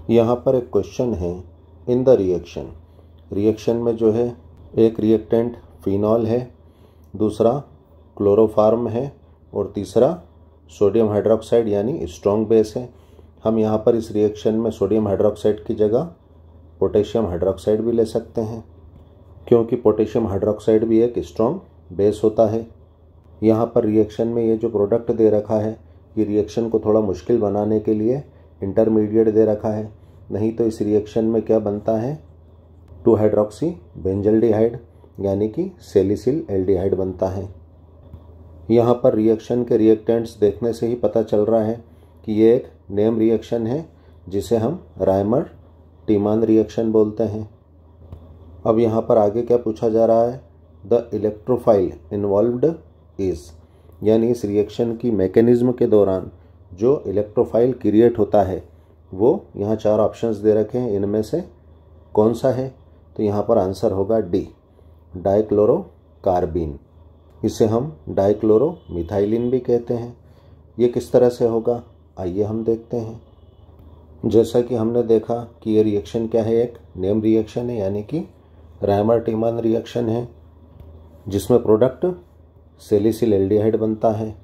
यहाँ पर एक क्वेश्चन है, इन द रिएक्शन में जो है एक रिएक्टेंट फिनॉल है, दूसरा क्लोरोफार्म है और तीसरा सोडियम हाइड्रोक्साइड यानी स्ट्रॉन्ग बेस है। हम यहाँ पर इस रिएक्शन में सोडियम हाइड्रोक्साइड की जगह पोटेशियम हाइड्रोक्साइड भी ले सकते हैं, क्योंकि पोटेशियम हाइड्रोक्साइड भी एक स्ट्रॉन्ग बेस होता है। यहाँ पर रिएक्शन में ये जो प्रोडक्ट दे रखा है, ये रिएक्शन को थोड़ा मुश्किल बनाने के लिए इंटरमीडिएट दे रखा है, नहीं तो इस रिएक्शन में क्या बनता है 2 हाइड्रोक्सी बेंजल्डिहाइड यानी कि सैलिसिल एल्डिहाइड बनता है। यहाँ पर रिएक्शन के रिएक्टेंट्स देखने से ही पता चल रहा है कि ये एक नेम रिएक्शन है जिसे हम रायमर टीमान रिएक्शन बोलते हैं। अब यहाँ पर आगे क्या पूछा जा रहा है, द इलेक्ट्रोफाइल इन्वॉल्व्ड इज, यानी इस रिएक्शन की मैकेनिज्म के दौरान जो इलेक्ट्रोफाइल क्रिएट होता है वो यहाँ 4 ऑप्शंस दे रखे हैं, इनमें से कौन सा है? तो यहाँ पर आंसर होगा डी, डाइक्लोरोकार्बीन। इसे हम डाइक्लोरो मिथाइलिन भी कहते हैं। ये किस तरह से होगा, आइए हम देखते हैं। जैसा कि हमने देखा कि ये रिएक्शन क्या है, एक नेम रिएक्शन है यानी कि रायमर टीमान रिएक्शन है, जिसमें प्रोडक्ट सैलिसिल एल्डिहाइड बनता है।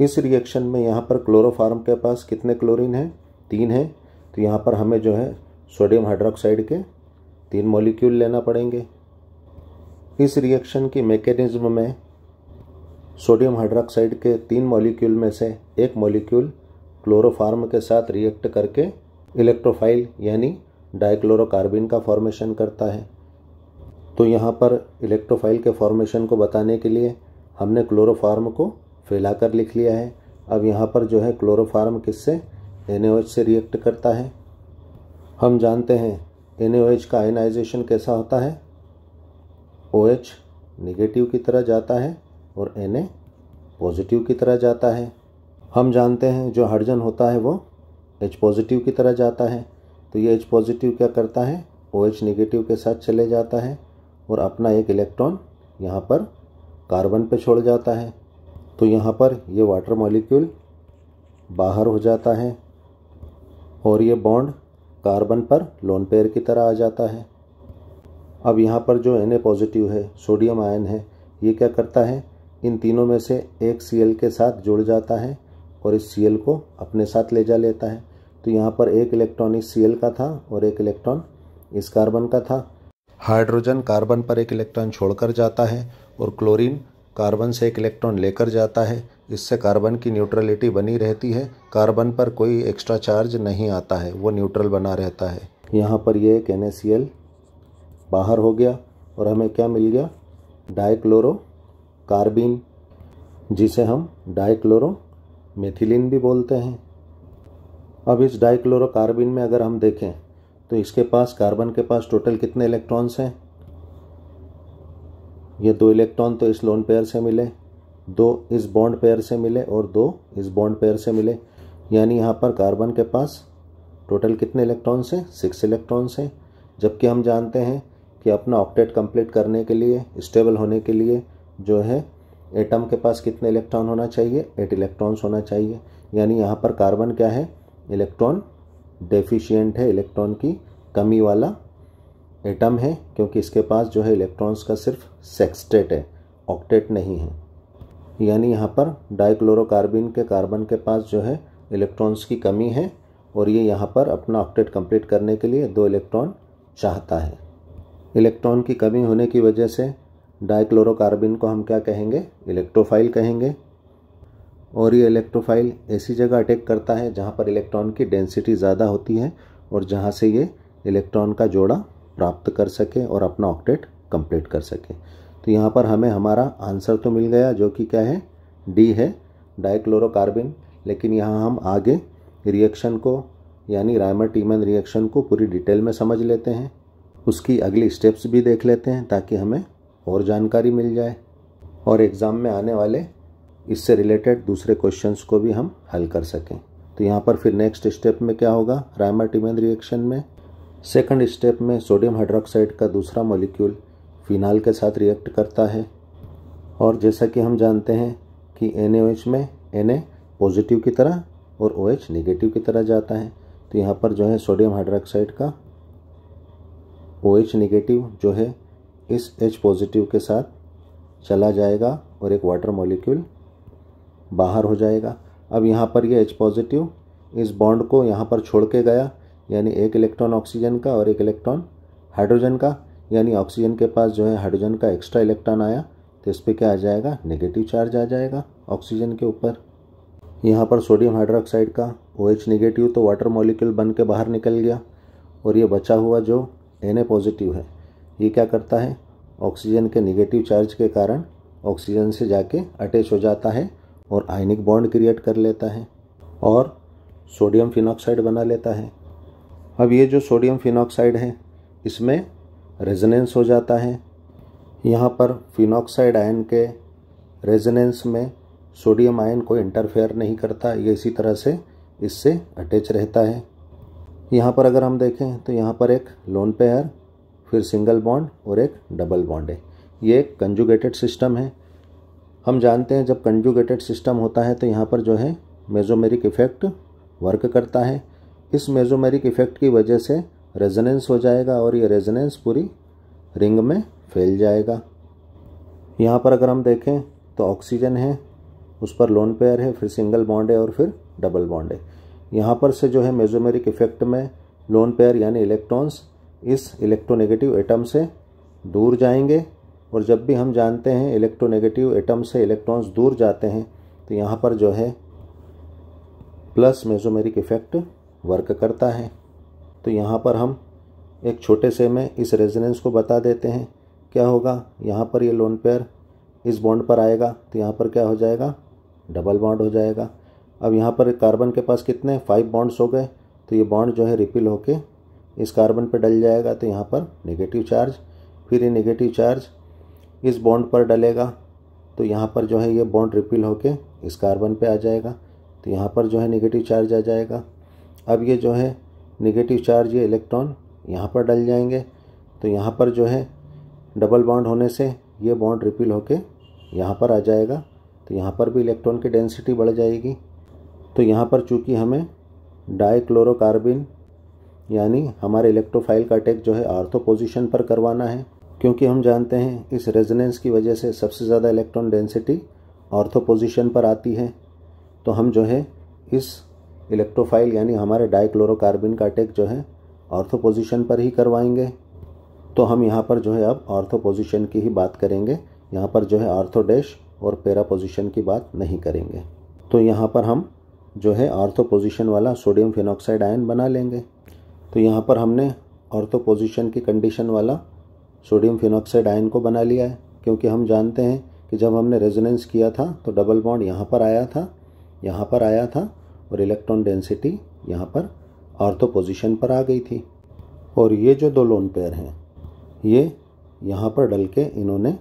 इस रिएक्शन में यहाँ पर क्लोरोफार्म के पास कितने क्लोरीन है? 3 है। तो यहाँ पर हमें जो है सोडियम हाइड्रोक्साइड के 3 मॉलिक्यूल लेना पड़ेंगे। इस रिएक्शन की मैकेनिज्म में सोडियम हाइड्रोक्साइड के 3 मॉलिक्यूल में से एक मॉलिक्यूल क्लोरोफार्म के साथ रिएक्ट करके इलेक्ट्रोफाइल यानी डाइक्लोरोकार्बीन का फॉर्मेशन करता है। तो यहाँ पर इलेक्ट्रोफाइल के फॉर्मेशन को बताने के लिए हमने क्लोरोफार्म को फैलाकर लिख लिया है। अब यहाँ पर जो है क्लोरोफार्म किससे, NaOH से रिएक्ट करता है। हम जानते हैं NaOH का आयनाइजेशन कैसा होता है, OH निगेटिव की तरह जाता है और Na पॉजिटिव की तरह जाता है। हम जानते हैं जो हाइड्रोजन होता है वो H पॉजिटिव की तरह जाता है। तो ये H पॉजिटिव क्या करता है, OH निगेटिव के साथ चले जाता है और अपना एक इलेक्ट्रॉन यहाँ पर कार्बन पे छोड़ जाता है। तो यहाँ पर ये वाटर मॉलिक्यूल बाहर हो जाता है और ये बॉन्ड कार्बन पर लोन पेयर की तरह आ जाता है। अब यहाँ पर जो Na पॉजिटिव है, सोडियम आयन है, ये क्या करता है, इन तीनों में से एक Cl के साथ जुड़ जाता है और इस Cl को अपने साथ ले जा लेता है। तो यहाँ पर एक इलेक्ट्रॉन इस Cl का था और एक इलेक्ट्रॉन इस कार्बन का था। हाइड्रोजन कार्बन पर एक इलेक्ट्रॉन छोड़कर जाता है और क्लोरीन कार्बन से एक इलेक्ट्रॉन लेकर जाता है। इससे कार्बन की न्यूट्रलिटी बनी रहती है, कार्बन पर कोई एक्स्ट्रा चार्ज नहीं आता है, वो न्यूट्रल बना रहता है। यहाँ पर ये एक NaCl बाहर हो गया और हमें क्या मिल गया, डाइक्लोरोकार्बीन, जिसे हम डाइक्लोरो मेथिलीन भी बोलते हैं। अब इस डाइक्लोरोकार्बीन में अगर हम देखें तो इसके पास, कार्बन के पास टोटल कितने इलेक्ट्रॉन्स हैं, ये 2 इलेक्ट्रॉन तो इस लोन पेयर से मिले, 2 इस बॉन्ड पेयर से मिले और 2 इस बॉन्ड पेयर से मिले, यानी यहाँ पर कार्बन के पास टोटल कितने इलेक्ट्रॉन्स हैं, 6 इलेक्ट्रॉन्स हैं। जबकि हम जानते हैं कि अपना ऑक्टेट कंप्लीट करने के लिए, स्टेबल होने के लिए जो है एटम के पास कितने इलेक्ट्रॉन होना चाहिए, 8 इलेक्ट्रॉन्स होना चाहिए। यानी यहाँ पर कार्बन क्या है, इलेक्ट्रॉन डेफिशिएंट है, इलेक्ट्रॉन की कमी वाला एटम है, क्योंकि इसके पास जो है इलेक्ट्रॉन्स का सिर्फ सेक्सटेट है, ऑक्टेट नहीं है। यानी यहाँ पर डाइक्लोरोकार्बीन के कार्बन के पास जो है इलेक्ट्रॉन्स की कमी है और ये यहाँ पर अपना ऑक्टेट कंप्लीट करने के लिए 2 इलेक्ट्रॉन चाहता है। इलेक्ट्रॉन की कमी होने की वजह से डाइक्लोरोकार्बीन को हम क्या कहेंगे, इलेक्ट्रोफाइल कहेंगे। और ये इलेक्ट्रोफाइल ऐसी जगह अटैक करता है जहाँ पर इलेक्ट्रॉन की डेंसिटी ज़्यादा होती है और जहाँ से ये इलेक्ट्रॉन का जोड़ा प्राप्त कर सके और अपना ऑक्टेट कंप्लीट कर सके। तो यहाँ पर हमें हमारा आंसर तो मिल गया, जो कि क्या है, डी है, डाइक्लोरोकार्बीन। लेकिन यहाँ हम आगे रिएक्शन को यानी रायमर टीमन रिएक्शन को पूरी डिटेल में समझ लेते हैं, उसकी अगली स्टेप्स भी देख लेते हैं ताकि हमें और जानकारी मिल जाए और एग्ज़ाम में आने वाले इससे रिलेटेड दूसरे क्वेश्चंस को भी हम हल कर सकें। तो यहाँ पर फिर नेक्स्ट स्टेप में क्या होगा, रायमर टीमन रिएक्शन में सेकंड स्टेप में सोडियम हाइड्रोक्साइड का दूसरा मॉलिक्यूल फिनाल के साथ रिएक्ट करता है और जैसा कि हम जानते हैं कि NaOH में Na पॉजिटिव की तरह और OH नेगेटिव की तरह जाता है। तो यहाँ पर जो है सोडियम हाइड्रोक्साइड का OH नेगेटिव जो है इस H पॉजिटिव के साथ चला जाएगा और एक वाटर मॉलिक्यूल बाहर हो जाएगा। अब यहाँ पर ये H पॉजिटिव इस बॉन्ड को यहाँ पर छोड़ के गया, यानी एक इलेक्ट्रॉन ऑक्सीजन का और एक इलेक्ट्रॉन हाइड्रोजन का, यानी ऑक्सीजन के पास जो है हाइड्रोजन का एक्स्ट्रा इलेक्ट्रॉन आया, तो इस पर क्या आ जाएगा, नेगेटिव चार्ज आ जाएगा ऑक्सीजन के ऊपर। यहाँ पर सोडियम हाइड्रोक्साइड का OH नेगेटिव तो वाटर मॉलिक्यूल बन के बाहर निकल गया, और ये बचा हुआ जो Na पॉजिटिव है ये क्या करता है, ऑक्सीजन के नेगेटिव चार्ज के कारण ऑक्सीजन से जाके अटैच हो जाता है और आयनिक बॉन्ड क्रिएट कर लेता है और सोडियम फिनॉक्साइड बना लेता है। अब ये जो सोडियम फिनॉक्साइड है इसमें रेजोनेंस हो जाता है। यहाँ पर फिनॉक्साइड आयन के रेजोनेंस में सोडियम आयन कोई इंटरफेयर नहीं करता, ये इसी तरह से इससे अटैच रहता है। यहाँ पर अगर हम देखें तो यहाँ पर एक लोन पेयर, फिर सिंगल बॉन्ड और एक डबल बॉन्ड है। ये एक कंजुगेटेड सिस्टम है। हम जानते हैं जब कंजुगेटेड सिस्टम होता है तो यहाँ पर जो है मेसोमेरिक इफेक्ट वर्क करता है। इस मेसोमेरिक इफेक्ट की वजह से रेजोनेंस हो जाएगा और ये रेजोनेंस पूरी रिंग में फैल जाएगा। यहाँ पर अगर हम देखें तो ऑक्सीजन है, उस पर लोन पेयर है, फिर सिंगल बॉन्ड है और फिर डबल बॉन्ड है। यहाँ पर से जो है मेसोमेरिक इफेक्ट में लोन पेयर यानी इलेक्ट्रॉन्स इस इलेक्ट्रोनेगेटिव एटम से दूर जाएंगे, और जब भी हम जानते हैं इलेक्ट्रोनेगेटिव एटम से इलेक्ट्रॉन्स दूर जाते हैं तो यहाँ पर जो है प्लस मेसोमेरिक इफेक्ट वर्क करता है। तो यहाँ पर हम एक छोटे से में इस रेजोनेंस को बता देते हैं। क्या होगा, यहाँ पर ये लोन पेयर इस बॉन्ड पर आएगा तो यहाँ पर क्या हो जाएगा, डबल बॉन्ड हो जाएगा। अब यहाँ पर कार्बन के पास कितने 5 बॉन्ड्स हो गए, तो ये बॉन्ड जो है रिपील होके इस कार्बन पर डल जाएगा, तो यहाँ पर नेगेटिव चार्ज, फिर ये नेगेटिव चार्ज इस बॉन्ड पर डलेगा, तो यहाँ पर जो है ये बॉन्ड रिपील होके इस कार्बन पे आ जाएगा, तो यहाँ पर जो है नेगेटिव चार्ज आ जाएगा। अब ये जो है नेगेटिव चार्ज ये इलेक्ट्रॉन यहाँ पर डल जाएंगे, तो यहाँ पर जो है डबल बॉन्ड होने से ये बॉन्ड रिपील होके यहाँ पर आ जाएगा, तो यहाँ पर भी इलेक्ट्रॉन की डेंसिटी बढ़ जाएगी। तो यहाँ पर चूँकि हमें डाइक्लोरोकार्बिन यानी हमारे इलेक्ट्रोफाइल का अटैक जो है ऑर्थो पोजीशन पर करवाना है, क्योंकि हम जानते हैं इस रेजोनेंस की वजह से सबसे ज़्यादा इलेक्ट्रॉन डेंसिटी ऑर्थो पोजीशन पर आती है। तो हम जो है इस इलेक्ट्रोफाइल यानी हमारे डाइक्लोरोकार्बिन का अटैक जो है ऑर्थो पोजीशन पर ही करवाएंगे। तो हम यहाँ पर जो है अब ऑर्थो पोजीशन की ही बात करेंगे, यहाँ पर जो है ऑर्थो डैश और पैरा पोजीशन की बात नहीं करेंगे। तो यहाँ पर हम जो है ऑर्थो पोजीशन वाला सोडियम फिनॉक्साइड आयन बना लेंगे। तो यहाँ पर हमने ऑर्थो पोजीशन की कंडीशन वाला सोडियम फिनॉक्साइड आयन को बना लिया है, क्योंकि हम जानते हैं कि जब हमने रेजोनेंस किया था तो डबल बॉन्ड यहाँ पर आया था, यहाँ पर आया था, और इलेक्ट्रॉन डेंसिटी यहाँ पर ऑर्थो पोजीशन पर आ गई थी। और ये जो दो लोन पेयर हैं ये यहाँ पर डल के इन्होंने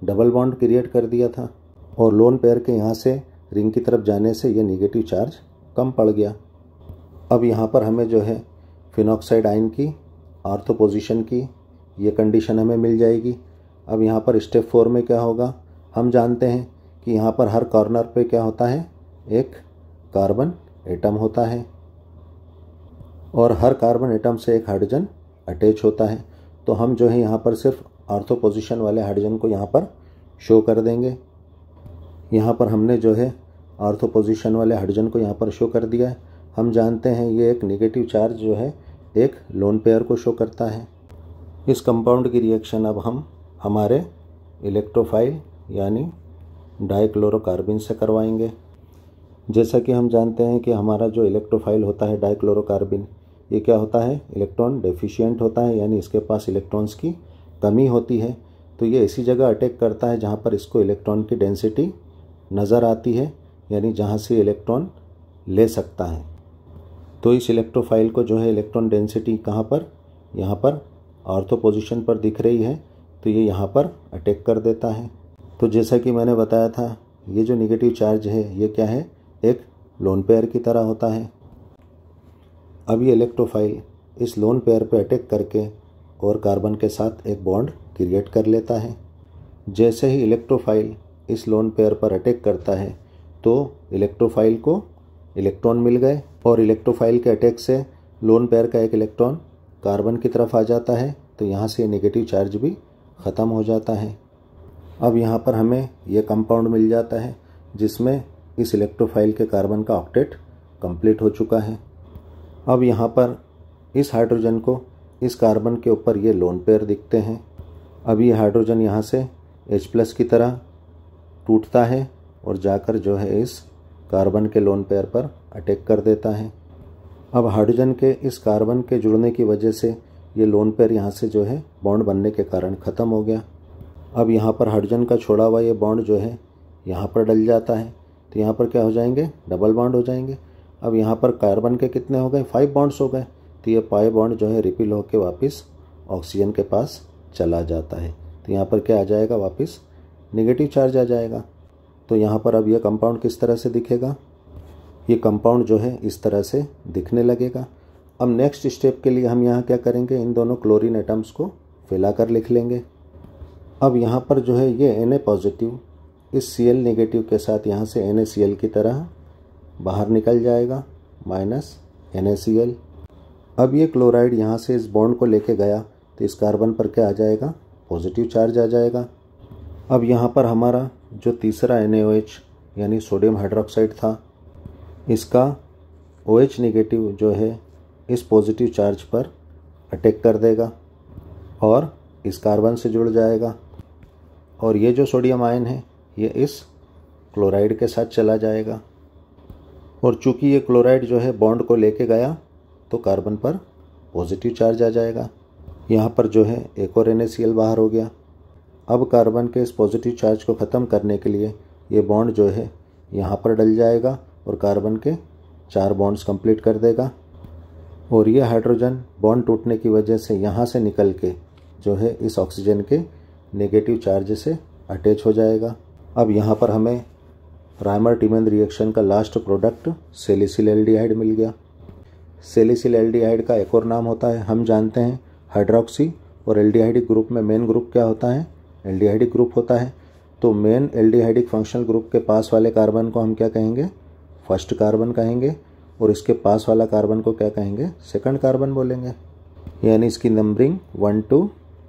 डबल बॉन्ड क्रिएट कर दिया था, और लोन पेयर के यहाँ से रिंग की तरफ जाने से ये नेगेटिव चार्ज कम पड़ गया। अब यहाँ पर हमें जो है फिनॉक्साइड आयन की ऑर्थो पोजीशन की ये कंडीशन हमें मिल जाएगी। अब यहाँ पर स्टेप 4 में क्या होगा, हम जानते हैं कि यहाँ पर हर कॉर्नर पे क्या होता है, एक कार्बन एटम होता है, और हर कार्बन एटम से एक हाइड्रोजन अटैच होता है। तो हम जो है यहाँ पर सिर्फ ऑर्थो पोजीशन वाले हाइड्रोजन को यहाँ पर शो कर देंगे। यहाँ पर हमने जो है ऑर्थो पोजीशन वाले हाइड्रोजन को यहाँ पर शो कर दिया है। हम जानते हैं ये एक नेगेटिव चार्ज जो है एक लोन पेयर को शो करता है। इस कंपाउंड की रिएक्शन अब हम हमारे इलेक्ट्रोफाइल यानी डाइक्लोरोकार्बिन से करवाएंगे। जैसा कि हम जानते हैं कि हमारा जो इलेक्ट्रोफाइल होता है डाइक्लोरोकार्बिन, ये क्या होता है, इलेक्ट्रॉन डेफिशिएंट होता है, यानी इसके पास इलेक्ट्रॉन्स की कमी होती है। तो ये ऐसी जगह अटैक करता है जहाँ पर इसको इलेक्ट्रॉन की डेंसिटी नज़र आती है, यानी जहाँ से इलेक्ट्रॉन ले सकता है। तो इस इलेक्ट्रोफाइल को जो है इलेक्ट्रॉन डेंसिटी कहाँ पर, यहाँ पर ऑर्थो पोजीशन पर दिख रही है, तो ये यहाँ पर अटैक कर देता है। तो जैसा कि मैंने बताया था ये जो नेगेटिव चार्ज है ये क्या है, एक लोन पेयर की तरह होता है। अब ये इलेक्ट्रोफाइल इस लोन पेयर पे अटैक करके और कार्बन के साथ एक बॉन्ड क्रिएट कर लेता है। जैसे ही इलेक्ट्रोफाइल इस लोन पेयर पर अटैक करता है तो इलेक्ट्रोफाइल को इलेक्ट्रॉन मिल गए, और इलेक्ट्रोफाइल के अटैक से लोन पेयर का एक इलेक्ट्रॉन कार्बन की तरफ आ जाता है तो यहाँ से नेगेटिव चार्ज भी ख़त्म हो जाता है। अब यहाँ पर हमें यह कंपाउंड मिल जाता है जिसमें इस इलेक्ट्रोफाइल के कार्बन का ऑक्टेट कंप्लीट हो चुका है। अब यहाँ पर इस हाइड्रोजन को इस कार्बन के ऊपर ये लोन पेयर दिखते हैं। अब ये हाइड्रोजन यहाँ से H+ की तरह टूटता है और जाकर जो है इस कार्बन के लोन पेयर पर अटैक कर देता है। अब हाइड्रोजन के इस कार्बन के जुड़ने की वजह से ये लोन पेयर यहाँ से जो है बॉन्ड बनने के कारण ख़त्म हो गया। अब यहाँ पर हाइड्रोजन का छोड़ा हुआ ये बॉन्ड जो है यहाँ पर डल जाता है तो यहाँ पर क्या हो जाएंगे, डबल बॉन्ड हो जाएंगे। अब यहाँ पर कार्बन के कितने हो गए, 5 बॉन्ड्स हो गए तो ये पाई बॉन्ड जो है रिपील होकर वापस ऑक्सीजन के पास चला जाता है तो यहाँ पर क्या आ जाएगा, वापस नेगेटिव चार्ज आ जाएगा। तो यहाँ पर अब यह कंपाउंड किस तरह से दिखेगा, ये कंपाउंड जो है इस तरह से दिखने लगेगा। अब नेक्स्ट स्टेप के लिए हम यहाँ क्या करेंगे, इन दोनों क्लोरीन एटम्स को फैलाकर लिख लेंगे। अब यहाँ पर जो है ये Na+ इस Cl- के साथ यहाँ से NaCl की तरह बाहर निकल जाएगा -NaCl। अब ये क्लोराइड यहाँ से इस बॉन्ड को लेके गया तो इस कार्बन पर क्या आ जाएगा, पॉजिटिव चार्ज आ जाएगा। अब यहाँ पर हमारा जो तीसरा NaOH यानी सोडियम हाइड्रोक्साइड था, इसका OH- जो है इस पॉजिटिव चार्ज पर अटैक कर देगा और इस कार्बन से जुड़ जाएगा और ये जो सोडियम आयन है ये इस क्लोराइड के साथ चला जाएगा और चूंकि ये क्लोराइड जो है बॉन्ड को लेके गया तो कार्बन पर पॉजिटिव चार्ज आ जाएगा। यहाँ पर जो है एक और NaCl बाहर हो गया। अब कार्बन के इस पॉजिटिव चार्ज को ख़त्म करने के लिए ये बॉन्ड जो है यहाँ पर डल जाएगा और कार्बन के 4 बॉन्ड्स कंप्लीट कर देगा और ये हाइड्रोजन बॉन्ड टूटने की वजह से यहाँ से निकल के जो है इस ऑक्सीजन के नेगेटिव चार्ज से अटैच हो जाएगा। अब यहाँ पर हमें रायमर-टीमन रिएक्शन का लास्ट प्रोडक्ट सैलिसिल एल्डिहाइड मिल गया। सैलिसिल एल्डिहाइड का एक और नाम होता है, हम जानते हैं हाइड्रोक्सी, और एल्डिहाइडिक ग्रुप में मेन ग्रुप क्या होता है, एल्डिहाइडिक ग्रुप होता है। तो मेन एल्डिहाइडिक फंक्शनल ग्रुप के पास वाले कार्बन को हम क्या कहेंगे, फर्स्ट कार्बन कहेंगे और इसके पास वाला कार्बन को क्या कहेंगे, सेकंड कार्बन बोलेंगे। यानी इसकी नंबरिंग 1 2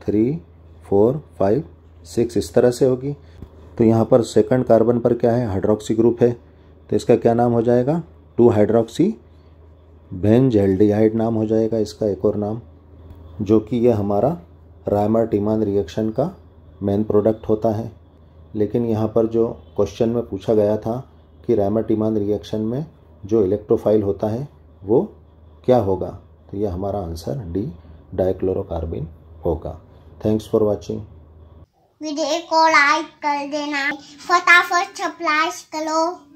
3 4 5 6 इस तरह से होगी। तो यहाँ पर सेकंड कार्बन पर क्या है, हाइड्रोक्सी ग्रुप है तो इसका क्या नाम हो जाएगा, 2 हाइड्रोक्सी बेंजल्डिहाइड नाम हो जाएगा इसका एक और नाम, जो कि यह हमारा रायमर-टीमन रिएक्शन का मेन प्रोडक्ट होता है। लेकिन यहाँ पर जो क्वेश्चन में पूछा गया था कि रायमर-टीमन रिएक्शन में जो इलेक्ट्रोफाइल होता है वो क्या होगा, तो यह हमारा आंसर डी डाइक्लोरोकार्बिन होगा। Thanks for watching. वीडियो को लाइक कर देना, फटाफट सब्सक्राइब करो।